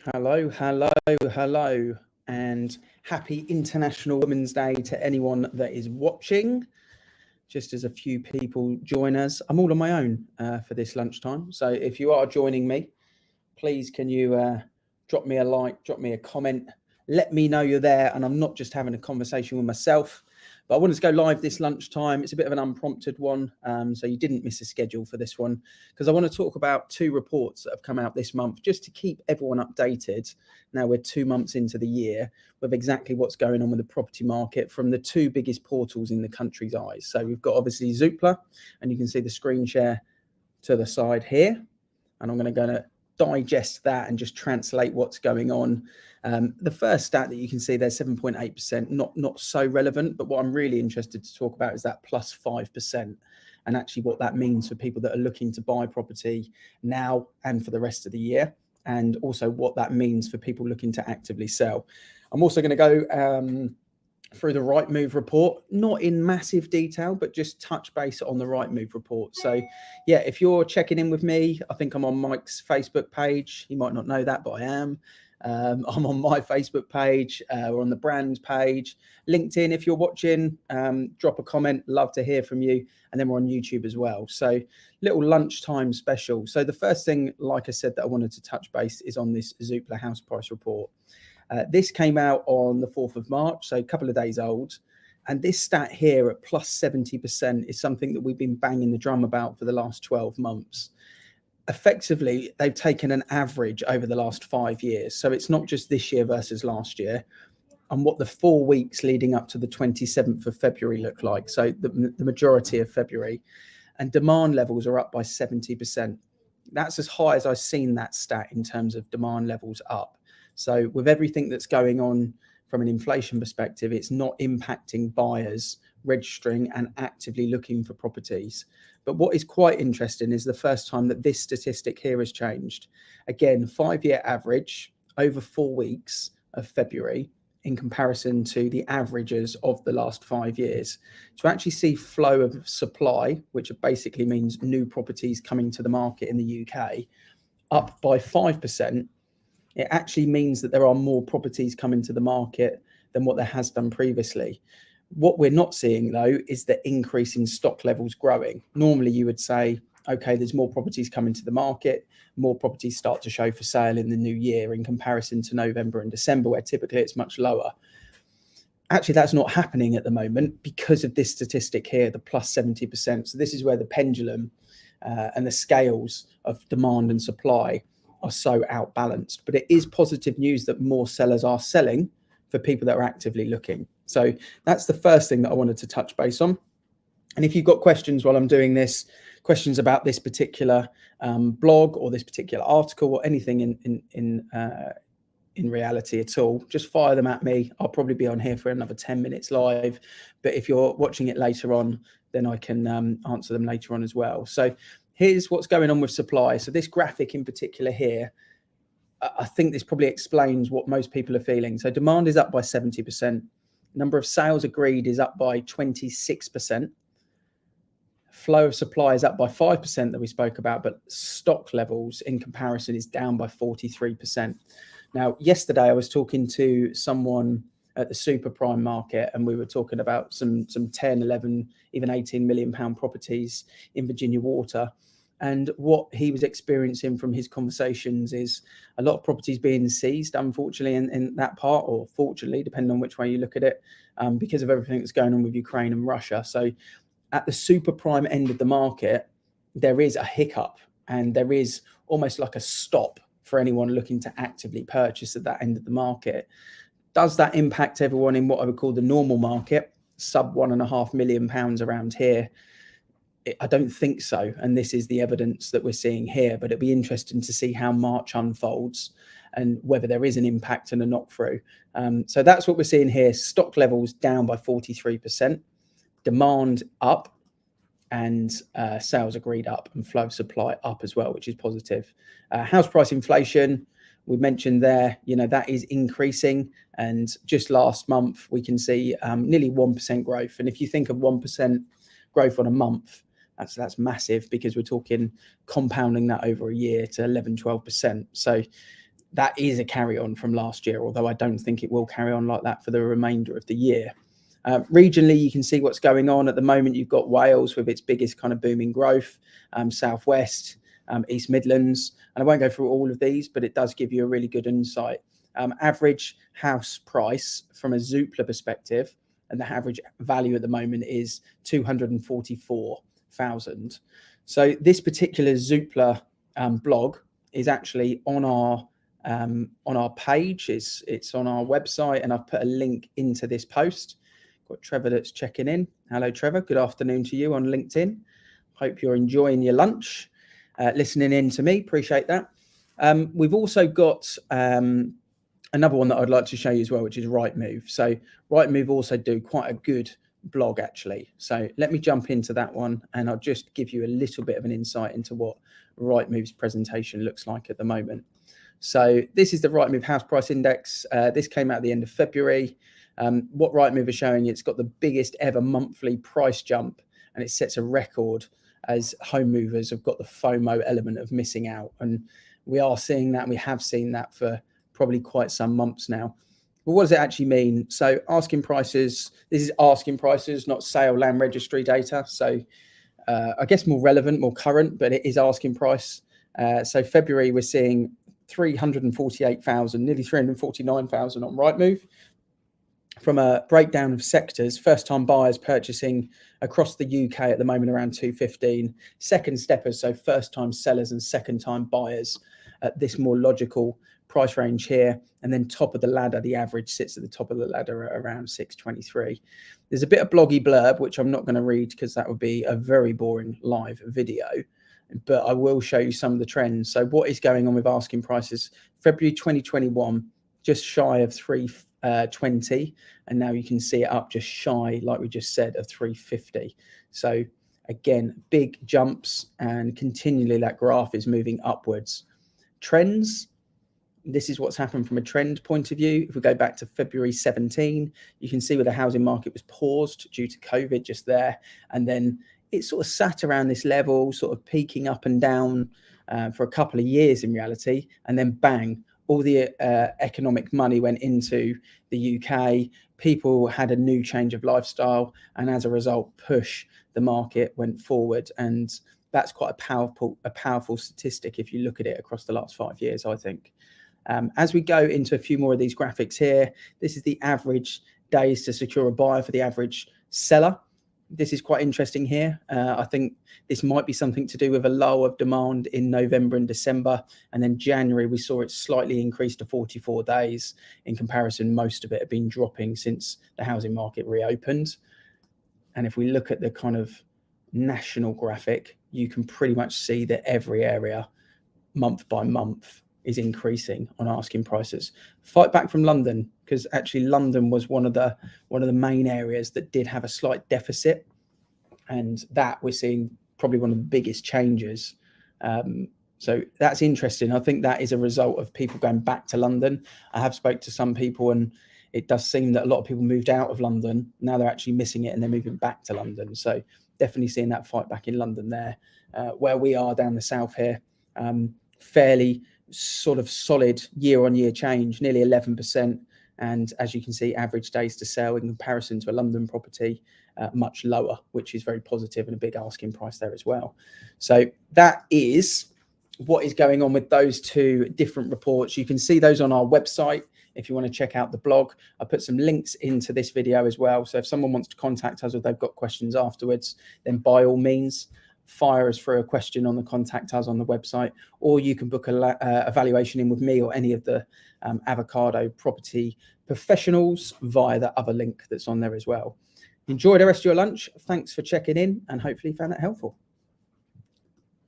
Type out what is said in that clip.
Hello, and happy International Women's Day to anyone that is watching. Just as a few people join us, I'm all on my own for this lunchtime. So if you are joining me, please can you drop me a like, drop me a comment, let me know you're there, and I'm not just having a conversation with myself. But I wanted to go live this lunchtime. It's a bit of an unprompted one, so you didn't miss a schedule for this one, because I want to talk about two reports that have come out this month, just to keep everyone updated. Now we're 2 months into the year with exactly what's going on with the property market from the two biggest portals in the country's eyes. So we've got obviously Zoopla, and you can see the screen share to the side here. And I'm going to digest that and just translate what's going on. The first stat that you can see there, 7.8%, not so relevant, but what I'm really interested to talk about is that plus 5%, and actually what that means for people that are looking to buy property now and for the rest of the year, and also what that means for people looking to actively sell. I'm also going to go through the Rightmove report, not in massive detail, but just touch base on the Rightmove report. So yeah, if you're checking in with me, I think I'm on Mike's Facebook page. You might not know that, but I am. I'm on my Facebook page, or on the brand page. LinkedIn, if you're watching, drop a comment. Love to hear from you. And then we're on YouTube as well. So little lunchtime special. So the first thing, like I said, that I wanted to touch base is on this Zupla house price report. This came out on the 4th of March, so a couple of days old. And this stat here at plus 70% is something that we've been banging the drum about for the last 12 months. Effectively, they've taken an average over the last 5 years. So it's not just this year versus last year, and what the 4 weeks leading up to the 27th of February look like. So the majority of February. And demand levels are up by 70%. That's as high as I've seen that stat in terms of demand levels up. So with everything that's going on from an inflation perspective, it's not impacting buyers registering and actively looking for properties. But what is quite interesting is the first time that this statistic here has changed. Again, 5-year average over 4 weeks of February in comparison to the averages of the last 5 years. To actually see flow of supply, which basically means new properties coming to the market in the UK, up by 5%, it actually means that there are more properties coming to the market than what there has done previously. What we're not seeing, though, is the increase in stock levels growing. Normally, you would say, okay, there's more properties coming to the market, more properties start to show for sale in the new year in comparison to November and December, where typically it's much lower. Actually, that's not happening at the moment because of this statistic here, the plus 70%. So this is where the pendulum and the scales of demand and supply are so outbalanced. But it is positive news that more sellers are selling for people that are actively looking. So that's the first thing that I wanted to touch base on. And if you've got questions while I'm doing this, questions about this particular blog or this particular article or anything in reality at all, just fire them at me. I'll probably be on here for another 10 minutes live. But if you're watching it later on, then I can answer them later on as well. So here's what's going on with supply. So this graphic in particular here, I think this probably explains what most people are feeling. So demand is up by 70%. Number of sales agreed is up by 26%. Flow of supply is up by 5% that we spoke about, but stock levels in comparison is down by 43%. Now, yesterday I was talking to someone at the super prime market, and we were talking about some 10, 11, even 18 million pound properties in Virginia Water. And what he was experiencing from his conversations is a lot of properties being seized, unfortunately, in that part, or fortunately, depending on which way you look at it, because of everything that's going on with Ukraine and Russia. So at the super prime end of the market, there is a hiccup, and there is almost like a stop for anyone looking to actively purchase at that end of the market. Does that impact everyone in what I would call the normal market, sub £1.5 million around here? I don't think so. And this is the evidence that we're seeing here. But it'd be interesting to see how March unfolds and whether there is an impact and a knock through. So that's what we're seeing here. Stock levels down by 43%, demand up, and sales agreed up, and flow of supply up as well, which is positive. House price inflation, we mentioned there, that is increasing. And just last month, we can see nearly 1% growth. And if you think of 1% growth on a month, that's massive, because we're talking compounding that over a year to 11, 12%. So that is a carry on from last year, although I don't think it will carry on like that for the remainder of the year. Regionally, you can see what's going on at the moment. You've got Wales with its biggest kind of booming growth, Southwest, East Midlands, and I won't go through all of these, but it does give you a really good insight. Average house price from a Zoopla perspective, and the average value at the moment is 244,000. So this particular Zoopla blog is actually on our page. It's on our website, and I've put a link into this post. Got Trevor that's checking in. Hello, Trevor. Good afternoon to you on LinkedIn. Hope you're enjoying your lunch, listening in to me. Appreciate that. We've also got another one that I'd like to show you as well, which is Rightmove. So Rightmove also do quite a good blog, actually. So let me jump into that one, and I'll just give you a little bit of an insight into what Rightmove's presentation looks like at the moment. So this is the Rightmove House Price Index. This came out at the end of February. What Rightmove is showing, it's got the biggest ever monthly price jump, and it sets a record as home movers have got the FOMO element of missing out. And we are seeing that, and we have seen that for probably quite some months now. But what does it actually mean? So asking prices, this is asking prices, not sale land registry data. So I guess more relevant, more current, but it is asking price. So February, we're seeing 348,000, nearly 349,000 on Rightmove. From a breakdown of sectors, first-time buyers purchasing across the UK at the moment around 215. Second steppers, so first-time sellers and second-time buyers at this more logical price range here. And then top of the ladder, the average sits at the top of the ladder at around 623. There's a bit of bloggy blurb, which I'm not going to read because that would be a very boring live video, but I will show you some of the trends. So what is going on with asking prices? February 2021, just shy of 320, and now you can see it up just shy, like we just said, of 350. So again, big jumps, and continually that graph is moving upwards. Trends, this is what's happened from a trend point of view. If we go back to February 17, you can see where the housing market was paused due to COVID just there, and then it sort of sat around this level, sort of peaking up and down for a couple of years in reality, and then bang, all the economic money went into the UK. People had a new change of lifestyle, and as a result, the market went forward. And that's quite a powerful statistic if you look at it across the last 5 years, I think. As we go into a few more of these graphics here, this is the average days to secure a buyer for the average seller. This is quite interesting here. I think this might be something to do with a low of demand in November and December. And then January, we saw it slightly increase to 44 days. In comparison, most of it had been dropping since the housing market reopened. And if we look at the kind of national graphic, you can pretty much see that every area, month by month, is increasing on asking prices. Fight back from London, because actually London was one of the main areas that did have a slight deficit, and that we're seeing probably one of the biggest changes. So that's interesting. I think that is a result of people going back to London. I have spoke to some people, and it does seem that a lot of people moved out of London. Now they're actually missing it and they're moving back to London. So definitely seeing that fight back in London there. Where we are down the south here, fairly sort of solid year-on-year change, nearly 11%. And as you can see, average days to sell in comparison to a London property, much lower, which is very positive, and a big asking price there as well. So that is what is going on with those two different reports. You can see those on our website if you want to check out the blog. I put some links into this video as well. So if someone wants to contact us or they've got questions afterwards, then by all means, fire us through a question on the contact us on the website, or you can book a valuation in with me or any of the avocado property professionals via the other link that's on there as well. Enjoy the rest of your lunch. Thanks for checking in, and hopefully you found that helpful.